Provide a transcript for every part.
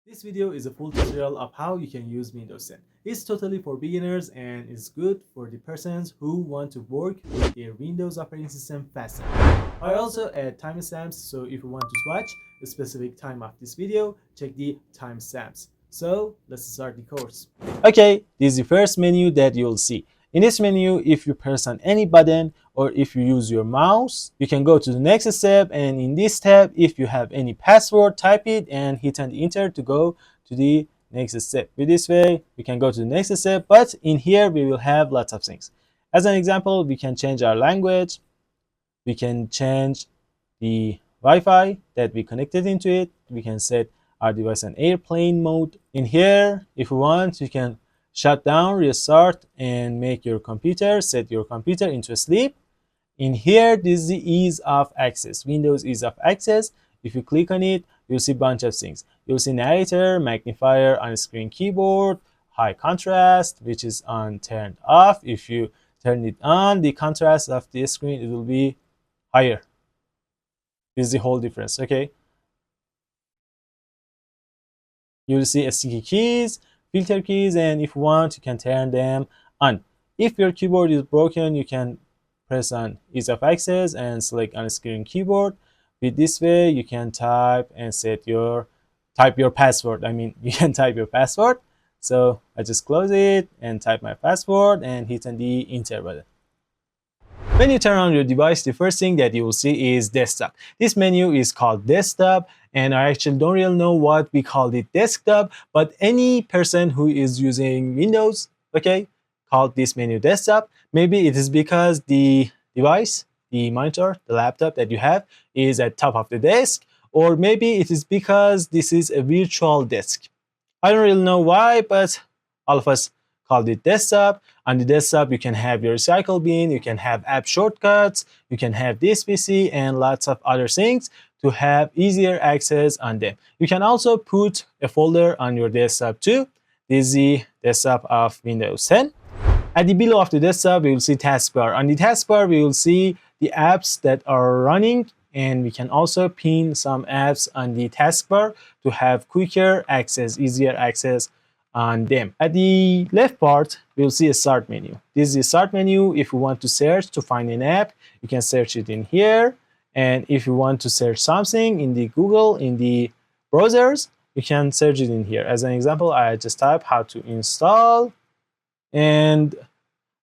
This video is a full tutorial of how you can use Windows 10. It's totally for beginners and is good for the persons who want to work with their Windows operating system faster. I also add timestamps, so if you want to watch a specific time of this video, check the timestamps. So let's start the course. Okay, this is the first menu that you'll see. In this menu, if you press on any button or if you use your mouse, you can go to the next step, and in this tab, if you have any password, type it and hit on the enter to go to the next step. With this way, we can go to the next step, but in here we will have lots of things. As an example, we can change our language, we can change the Wi-Fi that we connected into it, we can set our device on airplane mode. In here, if you want, you can shut down, restart, and make your computer, set your computer into sleep. In here, this is the ease of access, Windows ease of access. If you click on it, you'll see a bunch of things. You'll see narrator, magnifier, on-screen keyboard, high contrast, which is on turned off. If you turn it on, the contrast of the screen, it will be higher. This is the whole difference, okay? You'll see sticky keys, filter keys, and if you want, you can turn them on. If your keyboard is broken, you can press on ease of access and select on screen keyboard. With this way, you can type and type your password. I mean, you can type your password. So I just close it and type my password and hit on the enter button. When you turn on your device, the first thing that you will see is desktop. This menu is called desktop, and I actually don't really know what we called it desktop, but any person who is using Windows, okay, called this menu desktop. Maybe it is because the device, the monitor, the laptop that you have is at top of the desk, or maybe it is because this is a virtual desk. I don't really know why, but all of us called it desktop. On the desktop, you can have your recycle bin, you can have app shortcuts, you can have this PC and lots of other things to have easier access on them. You can also put a folder on your desktop too. This is the desktop of Windows 10. At the below of the desktop, we will see taskbar. On the taskbar, we will see the apps that are running, and we can also pin some apps on the taskbar to have quicker access, easier access on them. At the left part, we'll see a start menu. This is the start menu. If you want to search to find an app, you can search it in here. And if you want to search something in the Google, in the browsers, you can search it in here. As an example, I just type how to install, and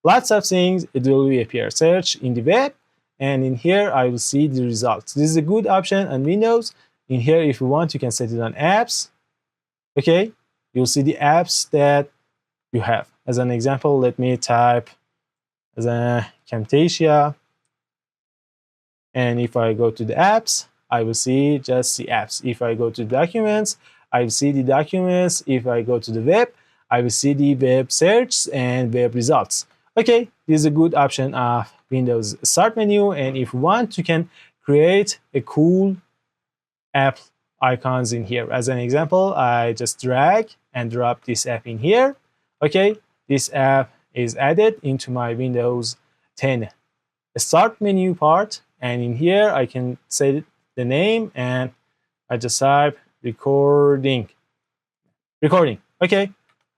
lots of things, it will appear. Search in the web, and in here, I will see the results. This is a good option on Windows. In here, if you want, you can set it on apps. Okay, you'll see the apps that you have. As an example, let me type as a Camtasia. And if I go to the apps, I will see just the apps. If I go to documents, I will see the documents. If I go to the web, I will see the web search and web results. Okay, this is a good option of Windows Start menu. And if you want, you can create a cool app icons in here. As an example, I just drag and drop this app in here. Okay, this app is added into my Windows 10 Start menu part. And in here, I can say the name and I just type recording. Okay,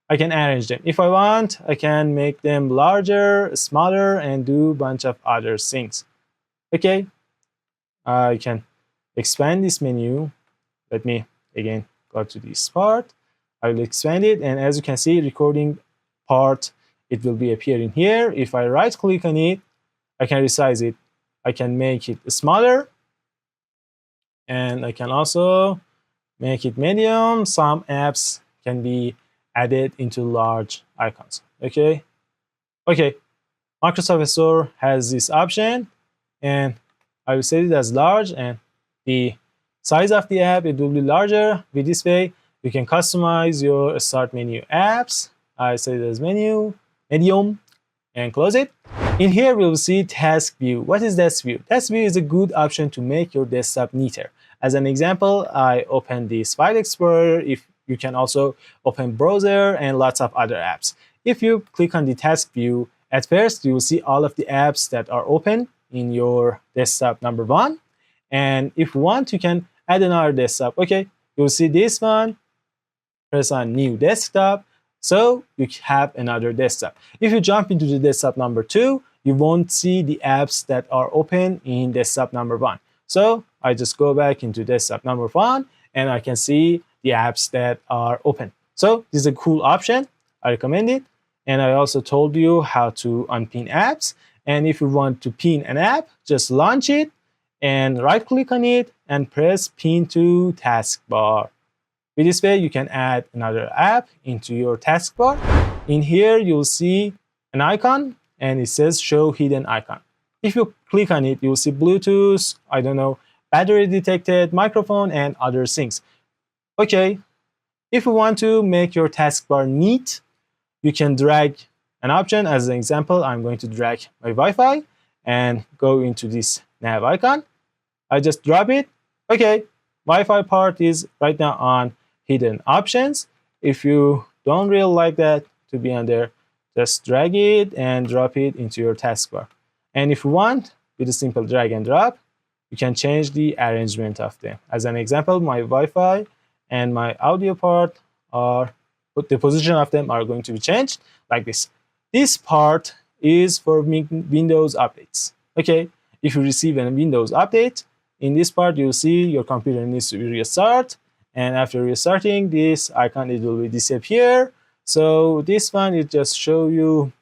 I can arrange them. If I want, I can make them larger, smaller, and do a bunch of other things. Okay, I can expand this menu. Let me again go to this part. I will expand it, and as you can see, recording part, it will be appearing here. If I right click on it, I can resize it. I can make it smaller, and I can also make it medium. Some apps can be added into large icons. Okay, Microsoft Store has this option, and I will set it as large, and the size of the app, it will be larger. With this way, you can customize your start menu apps. I set it as medium, and close it. In here, we will see task view. What is task view? Task view is a good option to make your desktop neater. As an example, I open this file explorer. If you can also open browser and lots of other apps. If you click on the task view, at first you will see all of the apps that are open in your desktop number one. And if you want, you can add another desktop. Okay, you'll see this one, press on new desktop, so you have another desktop. If you jump into the desktop number 2, you won't see the apps that are open in desktop number 1. So I just go back into desktop number 1 and I can see the apps that are open. So this is a cool option. I recommend it. And I also told you how to unpin apps. And if you want to pin an app, just launch it and right click on it and press pin to taskbar. With this way, you can add another app into your taskbar. In here, you'll see an icon and it says show hidden icon. If you click on it, you'll see Bluetooth, I don't know, battery detected, microphone, and other things. Okay, if you want to make your taskbar neat, you can drag an option. As an example, I'm going to drag my Wi-Fi and go into this nav icon. I just drop it. Okay, Wi-Fi part is right now on hidden options. If you don't really like that to be on there, just drag it and drop it into your taskbar. And if you want, with a simple drag and drop, you can change the arrangement of them. As an example, my Wi-Fi and my audio part are, the position of them are going to be changed like this. This part is for Windows updates. Okay, if you receive a Windows update, in this part you'll see your computer needs to be restart, and after restarting this icon, it will disappear. So this one, it just show you,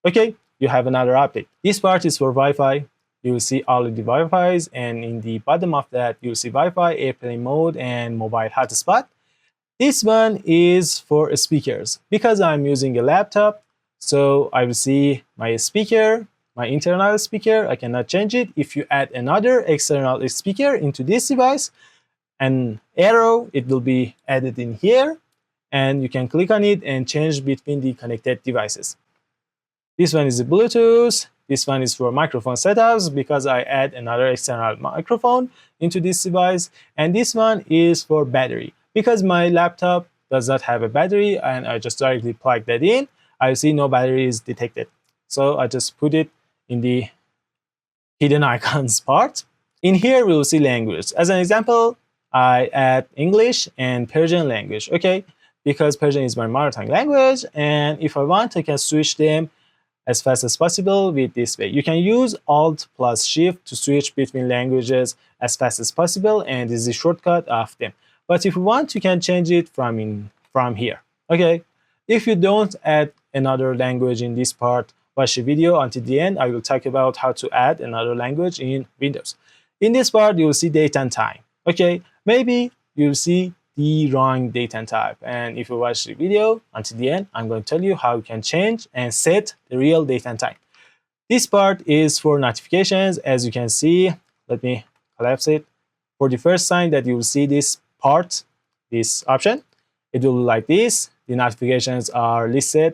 okay, you have another update. This part is for Wi-Fi. You will see all of the Wi-Fis, and in the bottom of that, you'll see Wi-Fi, airplane mode, and mobile hotspot. This one is for speakers. Because I'm using a laptop, so I will see my speaker, my internal speaker. I cannot change it. If you add another external speaker into this device, an arrow, it will be added in here, and you can click on it and change between the connected devices. This one is the Bluetooth. This one is for microphone setups because I add another external microphone into this device. And this one is for battery. Because my laptop does not have a battery and I just directly plug that in, I see no battery is detected. So I just put it in the hidden icons part. In here, we will see language. As an example, I add English and Persian language, okay? Because Persian is my mother tongue language, and if I want, I can switch them as fast as possible with this way. You can use Alt plus Shift to switch between languages as fast as possible, and this is a shortcut of them. But if you want, you can change it from here, okay? If you don't add another language in this part, watch the video until the end. I will talk about how to add another language in Windows. In this part, you will see date and time, okay? Maybe you'll see the wrong date and type. And if you watch the video until the end, I'm going to tell you how you can change and set the real date and time. This part is for notifications. As you can see, let me collapse it. For the first time that you will see this part, this option, it will look like this. The notifications are listed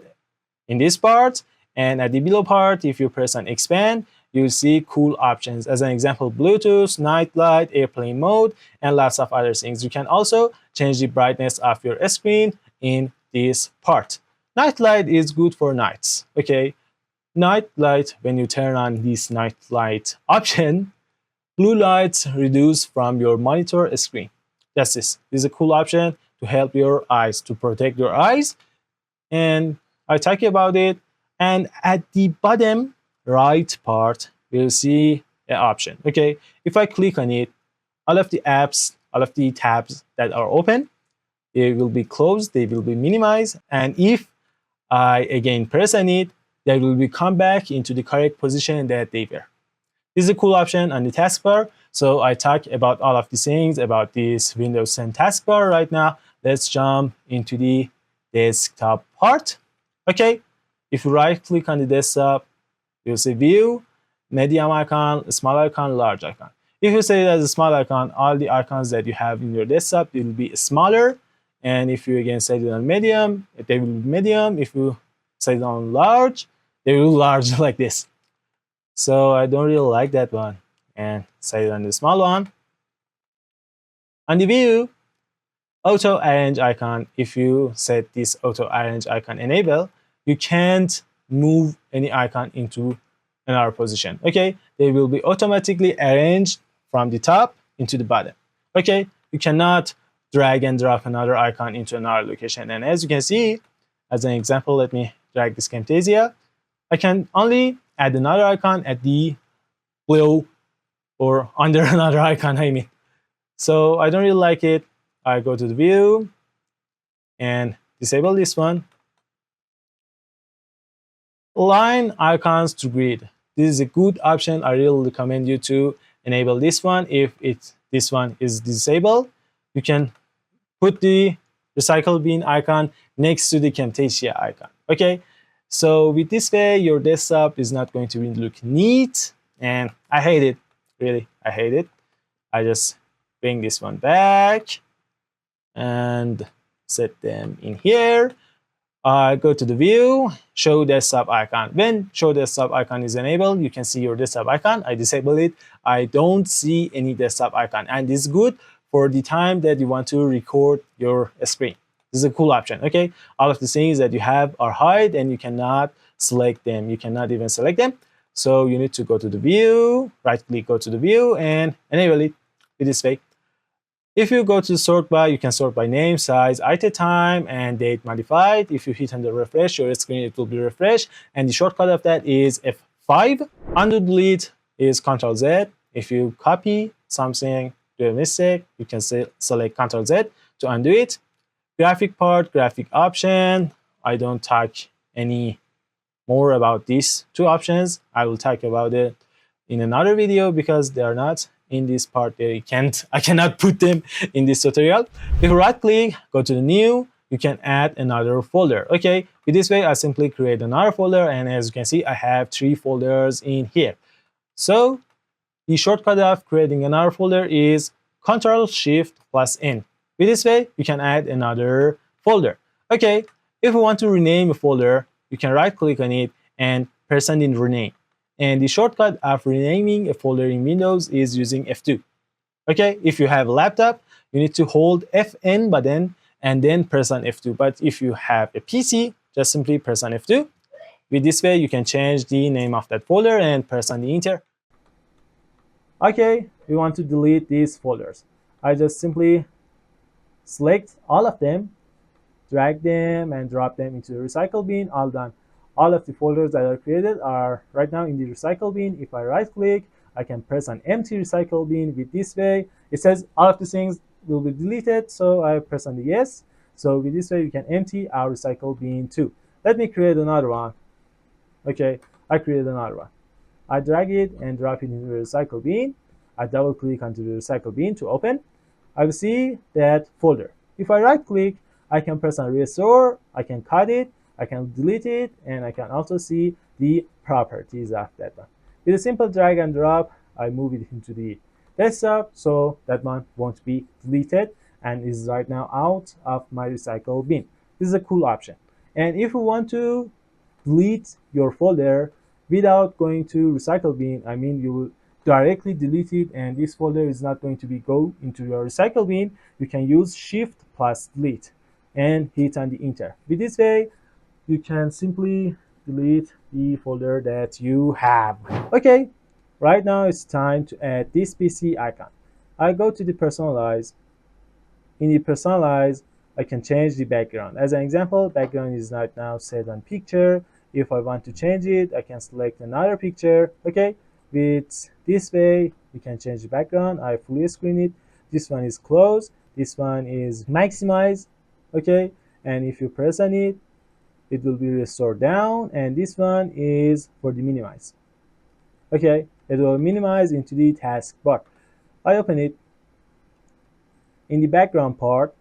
in this part. And at the below part, if you press on expand, you'll see cool options. As an example, Bluetooth, night light, airplane mode, and lots of other things. You can also change the brightness of your screen in this part. Night light is good for nights, okay? Night light, when you turn on this night light option, blue lights reduce from your monitor screen. That's this. This is a cool option to help your eyes, to protect your eyes. And I talk about it. And at the bottom right part, we'll see an option. Okay, if I click on it, all of the apps, all of the tabs that are open, they will be closed, they will be minimized. And if I again press on it, they will be come back into the correct position that they were. This is a cool option on the taskbar. So I talk about all of these things about this Windows 10 taskbar right now. Let's jump into the desktop part. Okay, if you right click on the desktop, you'll see view, medium icon, small icon, large icon. If you set it as a small icon, all the icons that you have in your desktop will be smaller. And if you again set it on medium, they will be medium. If you set it on large, they will be large like this. So I don't really like that one. And set it on the small one. On the view, auto arrange icon, if you set this auto arrange icon enable, you can't move any icon into another position. Okay, they will be automatically arranged from the top into the bottom. Okay, you cannot drag and drop another icon into another location. And as you can see, as an example, let me drag this Camtasia. I can only add another icon at the below or under another icon, I mean. So I don't really like it. I go to the view and disable this one. Align icons to grid. This is a good option. I really recommend you to enable this one. If this one is disabled, you can put the recycle bin icon next to the Camtasia icon. Okay, so with this way, your desktop is not going to look neat, and I hate it. Really, I hate it. I just bring this one back and set them in here. I go to the view, show desktop icon. When show desktop icon is enabled, you can see your desktop icon. I disable it. I don't see any desktop icon, and this is good for the time that you want to record your screen. This is a cool option. Okay, all of the things that you have are hide, and you cannot select them. You cannot even select them. So you need to go to the view, right click, go to the view, and enable it with this way. If you go to sort by, you can sort by name, size, item time, and date modified. If you hit on the refresh your screen, it will be refreshed. And the shortcut of that is F5. Undo delete is Ctrl Z. If you copy something, do a mistake, you can select Ctrl Z to undo it. Graphic part, graphic option. I don't talk any more about these two options. I will talk about it in another video because they are not in this part. I cannot put them in this tutorial. If you right click, go to the new, you can add another folder. Okay, with this way I simply create another folder, and as you can see I have 3 folders in here. So the shortcut of creating another folder is Ctrl+Shift+N. With this way you can add another folder. Okay, if you want to rename a folder, you can right click on it and press on rename. And the shortcut of renaming a folder in Windows is using F2. Okay, if you have a laptop, you need to hold Fn button and then press on F2. But if you have a PC, just simply press on F2. With this way, you can change the name of that folder and press on the enter. Okay, we want to delete these folders. I just simply select all of them, drag them and drop them into the recycle bin. All done. All of the folders that are created are right now in the recycle bin. If I right click, I can press on empty recycle bin. With this way, it says all of the things will be deleted, so I press on the yes. So with this way, we can empty our recycle bin too. Let me create another one. Okay, I created another one. I drag it and drop it into the recycle bin. I double click onto the recycle bin to open. I will see that folder. If I right click, I can press on restore, I can cut it, I can delete it, and I can also see the properties of that one. With a simple drag and drop, I move it into the desktop, so that one won't be deleted and is right now out of my recycle bin. This is a cool option. And if you want to delete your folder without going to recycle bin, I mean you will directly delete it and this folder is not going to be go into your recycle bin, you can use Shift+Delete and hit on the enter. With this way, you can simply delete the folder that you have. Okay, right now it's time to add this PC icon. I go to the Personalize. In the Personalize, I can change the background. As an example, background is right now set on picture. If I want to change it, I can select another picture. Okay, with this way, you can change the background. I fully screen it. This one is closed. This one is maximize. Okay, and if you press on it, it will be restored down. And this one is for the minimize. Okay, it will minimize into the taskbar. I open it. In the background part,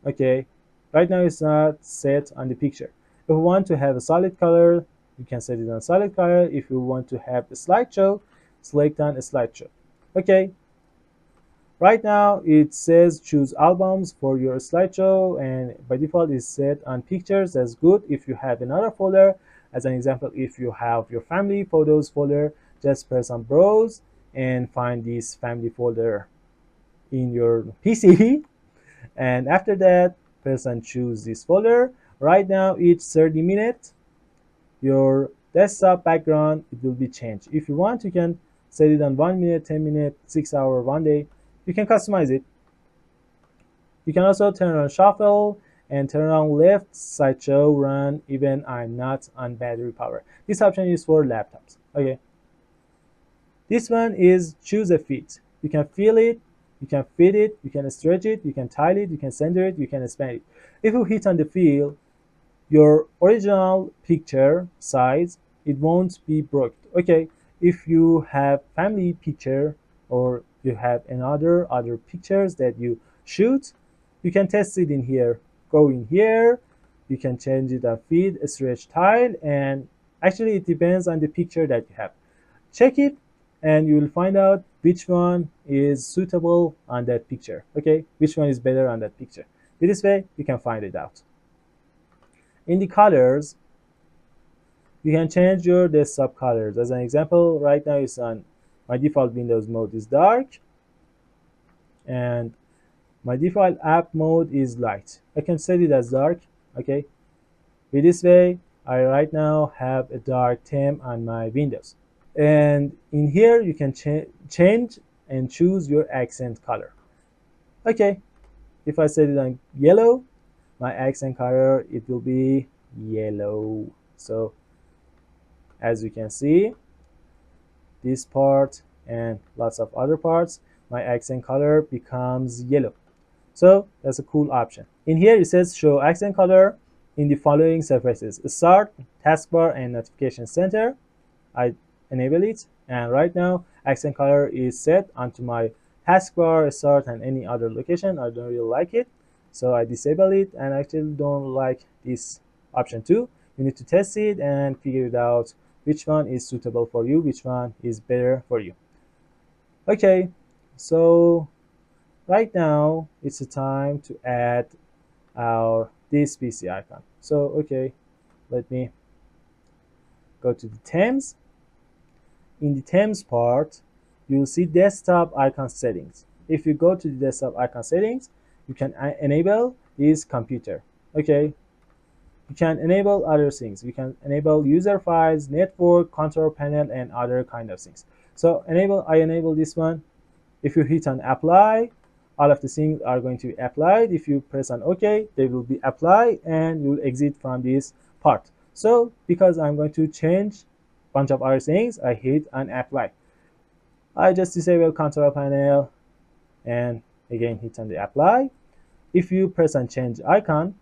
okay, right now it's not set on the picture. If you want to have a solid color, you can set it on solid color. If you want to have a slideshow, select on a slideshow. Okay, right now it says choose albums for your slideshow, and by default it's set on pictures. That's good. If you have another folder, as an example, if you have your family photos folder, just press on browse and find this family folder in your PC. And after that, press and choose this folder. Right now, each 30 minutes, your desktop background, it will be changed. If you want, you can set it on 1 minute, 10 minutes, 6 hours, 1 day. You can customize it. You can also turn on shuffle and turn on left side show run even I'm not on battery power. This option is for laptops. Okay. This one is choose a fit. You can feel it, you can fit it, you can stretch it, you can tile it, you can center it, you can expand it. If you hit on the fill, your original picture size, it won't be broken. Okay, if you have family picture or you have another other pictures that you shoot, you can test it in here. Go in here, you can change it a feed, stretch tile, and actually it depends on the picture that you have. Check it and you will find out which one is suitable on that picture. Okay, which one is better on that picture. This way you can find it out. In the colors, you can change your desktop colors. As an example, right now it's on my default Windows mode is dark and my default app mode is light. I can set it as dark. Okay, with this way I right now have a dark theme on my Windows. And in here you can change and choose your accent color. Okay, if I set it on yellow, my accent color it will be yellow. So as you can see, this part and lots of other parts, my accent color becomes yellow. So that's a cool option. In here it says show accent color in the following surfaces: start, taskbar, and notification center. I enable it, and right now accent color is set onto my taskbar, start, and any other location. I don't really like it, so I disable it, and I actually don't like this option too. You need to test it and figure it out which one is suitable for you, which one is better for you. Okay, so right now it's the time to add our this PC icon. So okay, let me go to the themes. In the themes part, you'll see desktop icon settings. If you go to the desktop icon settings, you can enable this computer. Okay, you can enable other things. We can enable user files, network, control panel, and other kind of things. So I enable this one. If you hit on apply, all of the things are going to be applied. If you press on OK, they will be applied and you will exit from this part. So because I'm going to change a bunch of other things, I hit on apply. I just disable control panel and again hit on the apply. If you press on change icon,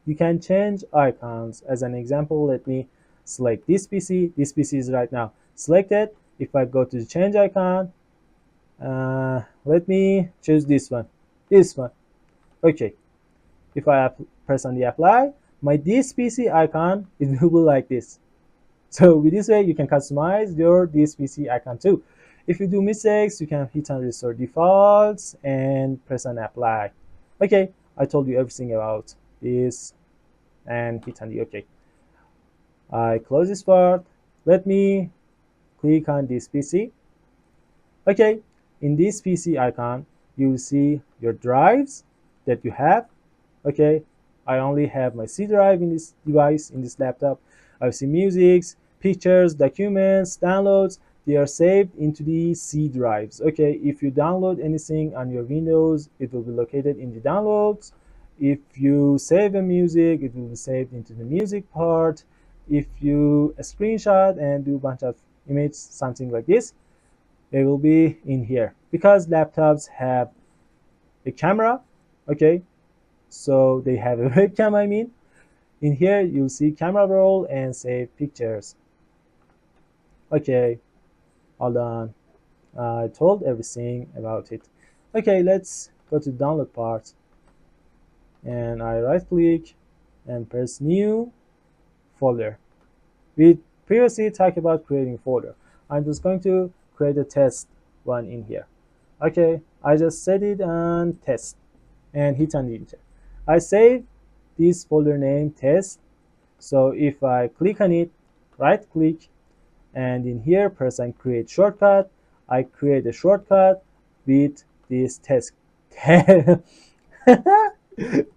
you can change icons. As an example, let me select this PC. This PC is right now selected. If I go to the change icon, let me choose this one. This one. Okay. If I press on the apply, my this PC icon it will be like this. So with this way, you can customize your this PC icon too. If you do mistakes, you can hit on restore defaults and press on apply. Okay, I told you everything about this and hit on the OK. I close this part. Let me click on this PC. Okay, in this PC icon, you will see your drives that you have. Okay, I only have my C drive in this device, in this laptop. I see musics, pictures, documents, downloads. They are saved into the C drives. Okay, if you download anything on your Windows, it will be located in the downloads. If you save a music, it will be saved into the music part. If you screenshot and do a bunch of images, something like this, they will be in here. Because laptops have a camera, okay, so they have a webcam, I mean. In here, you'll see camera roll and save pictures. Okay, hold on. I told everything about it. Okay, let's go to download part. And I right click and press new folder. We previously talked about creating folder. I'm just going to create a test one in here. Okay, I just set it on test and hit on enter. I save this folder name test. So if I click on it, right click, and in here press on create shortcut, I create a shortcut with this test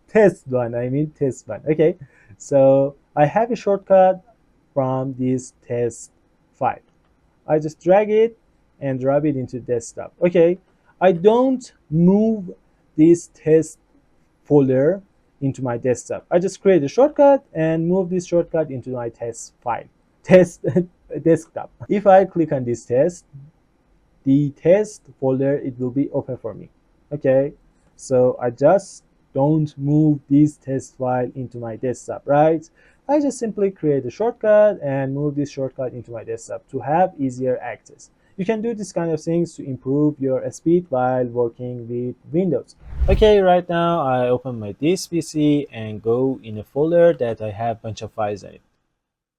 test one. I mean test one. Okay, so I have a shortcut from this test file. I just drag it and drop it into desktop. Okay, I don't move this test folder into my desktop. I just create a shortcut and move this shortcut into my test file, test desktop. If I click on this test, the test folder, it will be open for me. Okay, so I just don't move this test file into my desktop, right? I just simply create a shortcut and move this shortcut into my desktop to have easier access. You can do this kind of things to improve your speed while working with Windows. Okay, right now I open my this PC and go in a folder that I have a bunch of files in it.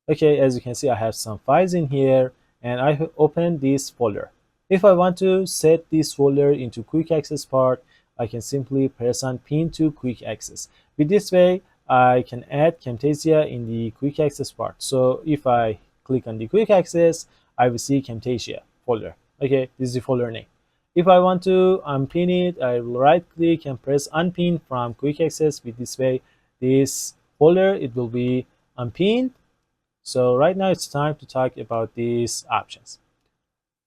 Okay, as you can see, I have some files in here and I have opened this folder. If I want to set this folder into quick access part, I can simply press on pin to quick access. With this way, I can add Camtasia in the quick access part. So if I click on the quick access, I will see Camtasia folder. Okay, this is the folder name. If I want to unpin it, I will right click and press unpin from quick access. With this way, this folder, it will be unpinned. So right now it's time to talk about these options.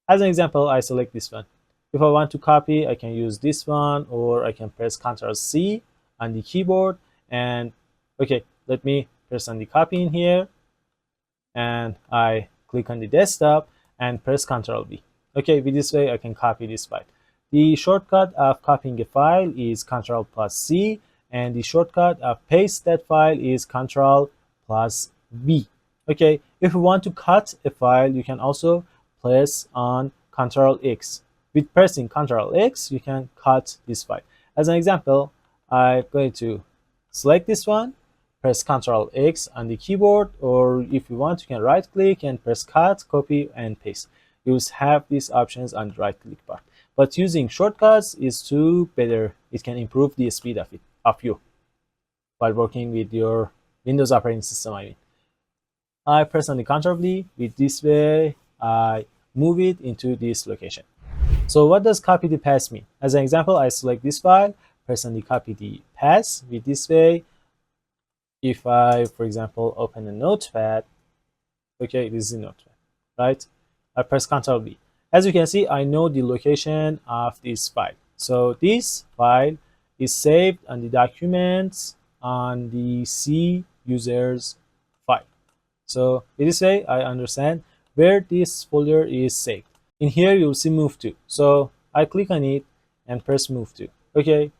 As an example, I select this one. If I want to copy, I can use this one, or I can press Ctrl C on the keyboard. And okay, let me press on the copy in here, and I click on the desktop and press Ctrl V. Okay, with this way I can copy this file. The shortcut of copying a file is Ctrl plus C, and the shortcut of paste that file is Ctrl plus V. Okay, if you want to cut a file, you can also press on Ctrl X. With pressing Ctrl X, you can cut this file. As an example, I'm going to select this one, press Ctrl X on the keyboard, or if you want, you can right click and press cut, copy, and paste. You will have these options on the right click bar. But using shortcuts is too better. It can improve the speed of you while working with your Windows operating system, I mean. I press on the Ctrl V. With this way, I move it into this location. So what does copy the path mean? As an example, I select this file, press on the copy the path. With this way, if I, for example, open a notepad, okay, this is a notepad, right? I press Ctrl V. As you can see, I know the location of this file. So this file is saved on the documents on the C users file. So in this way, I understand where this folder is saved. In here, you'll see move to. So I click on it and press move to. Okay,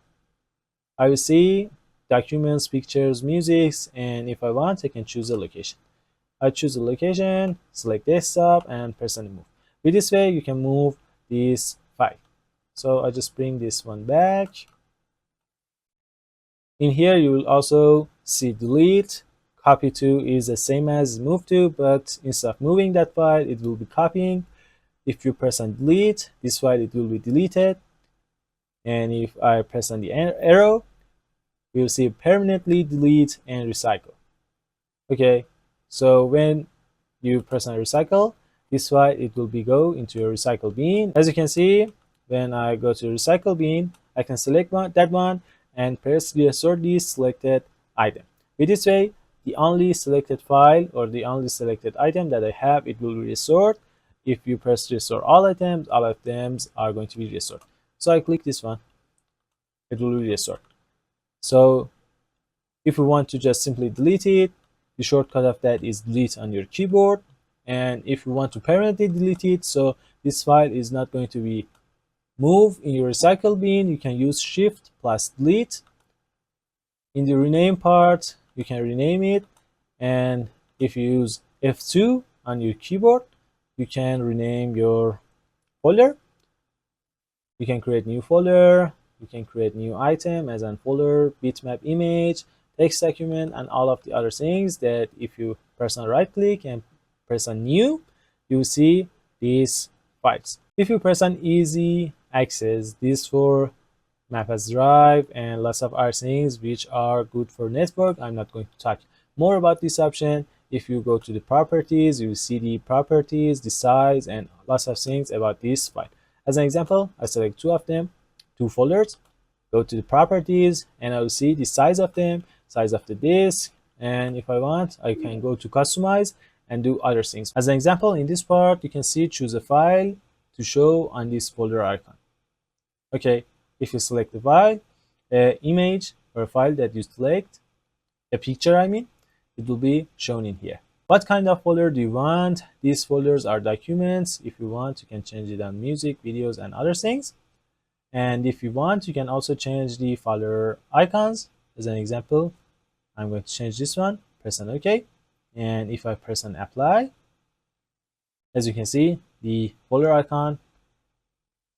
I will see documents, pictures, musics, and if I want, I can choose a location. I choose a location, select desktop, and press on move. With this way, you can move this file. So I just bring this one back. In here, you will also see delete. Copy to is the same as move to, but instead of moving that file, it will be copying. If you press on delete, this file, it will be deleted. And if I press on the arrow, you'll see permanently delete and recycle. Okay, so when you press on recycle, this file, it will be go into your recycle bin. As you can see, when I go to recycle bin, I can select that one and press restore this selected item. With this way, the only selected file or the only selected item that I have, it will be restored. If you press restore all items, all of them are going to be restored. So I click this one, it will be restored. So if you want to just simply delete it, the shortcut of that is delete on your keyboard. And if you want to permanently delete it, so this file is not going to be moved in your recycle bin, you can use shift plus delete. In the rename part, you can rename it. And if you use F2 on your keyboard, you can rename your folder. You can create new folder, you can create new item as an folder, bitmap image, text document, and all of the other things that if you press on right click and press on new, you will see these files. If you press on easy access, this for map as drive and lots of other things which are good for network. I'm not going to talk more about this option. If you go to the properties, you will see the properties, the size, and lots of things about this file. As an example, I select two of them, two folders, go to the properties, and I will see the size of them, size of the disk, and if I want, I can go to customize and do other things. As an example, in this part, you can see choose a file to show on this folder icon. Okay, if you select the file, a image or a file that you select, a picture I mean, it will be shown in here. What kind of folder do you want? These folders are documents. If you want, you can change it on music, videos, and other things. And if you want, you can also change the folder icons. As an example, I'm going to change this one, press on OK. And if I press on apply, as you can see, the folder icon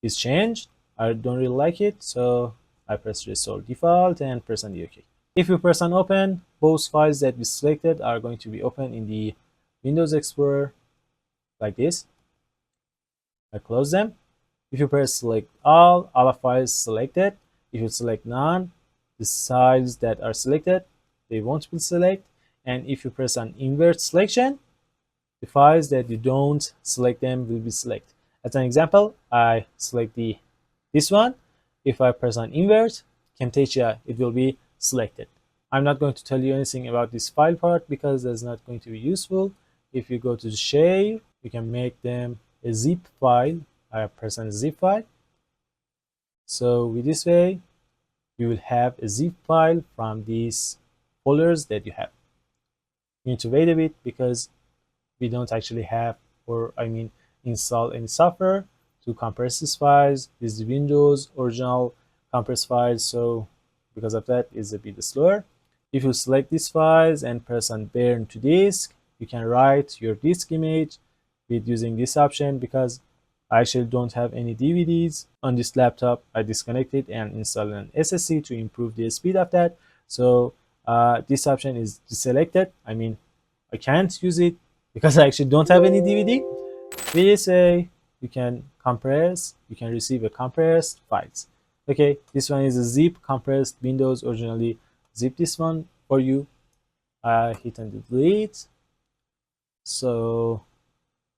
is changed. I don't really like it, so I press restore default and press on the OK. If you press on open, both files that we selected are going to be open in the Windows Explorer like this. I close them. If you press select all of files selected. If you select none, the files that are selected, they won't be selected. And if you press on invert selection, the files that you don't select them will be selected. As an example, I select this one. If I press on invert, Camtasia, it will be selected. I'm not going to tell you anything about this file part because that's not going to be useful. If you go to the share, you can make them a zip file. I press on zip file. So with this way, you will have a zip file from these folders that you have. You need to wait a bit because we don't actually have, or I mean, install any software to compress these files. This is Windows original compress files, so because of that, it's a bit slower. If you select these files and press on burn to disk, you can write your disk image with using this option. Because I actually don't have any DVDs on this laptop, I disconnected and installed an SSD to improve the speed of that. So this option is deselected. I mean, I can't use it because I actually don't have any DVD. With this way, you can compress, you can receive a compressed files. Okay, this one is a zip compressed Windows originally zip this one for you. Hit and delete. So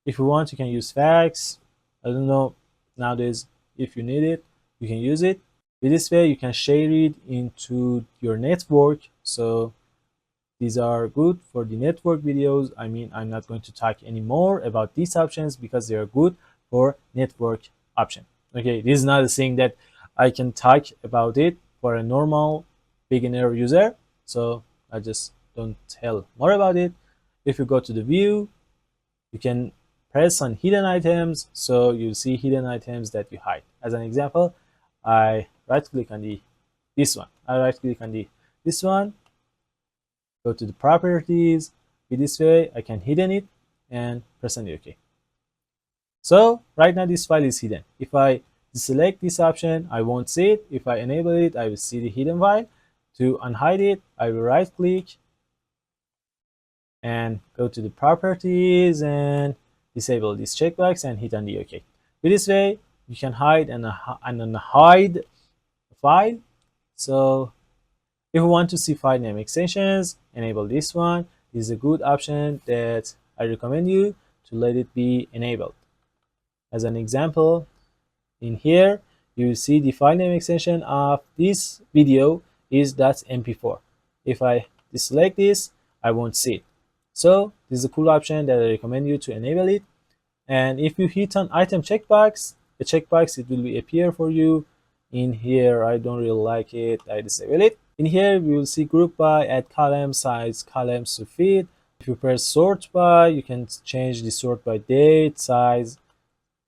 if you want, you can use fax. I don't know nowadays if you need it, you can use it. With this way, you can share it into your network. So these are good for the network videos. I mean, I'm not going to talk anymore about these options because they are good for network option. Okay, this is not a thing that I can talk about it for a normal beginner user. So I just don't tell more about it. If you go to the view, you can press on hidden items, so you'll see hidden items that you hide. As an example, I right click on this one. I right click on this one, go to the properties. In this way, I can hidden it and press on the OK. So right now this file is hidden. If I select this option, I won't see it. If I enable it, I will see the hidden file. To unhide it, I will right click and go to the properties and disable this checkbox and hit on the OK. With this way, you can hide and unhide the file. So if you want to see file name extensions, enable this one. This is a good option that I recommend you to let it be enabled. As an example, in here, you will see the file name extension of this video is .mp4. If I deselect this, I won't see it. So this is a cool option that I recommend you to enable it. And if you hit on item checkbox, the checkbox, it will appear for you. In here, I don't really like it, I disable it. In here, we will see group by, add column, size columns to fit. If you press sort by, you can change the sort by date, size,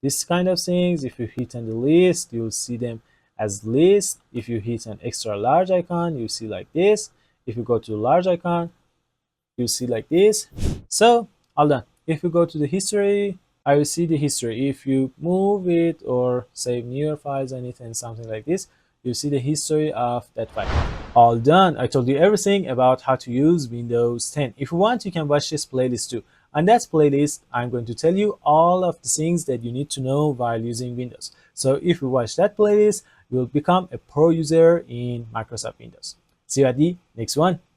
this kind of things. If you hit on the list, you'll see them as list. If you hit an extra large icon, you see like this. If you go to large icon, you see like this. So all done. If you go to the history, I will see the history. If you move it or save newer files on it and something like this, you see the history of that file. All done. I told you everything about how to use Windows 10. If you want, you can watch this playlist too. On that playlist, I'm going to tell you all of the things that you need to know while using Windows. So if you watch that playlist, you will become a pro user in Microsoft Windows. See you at the next one.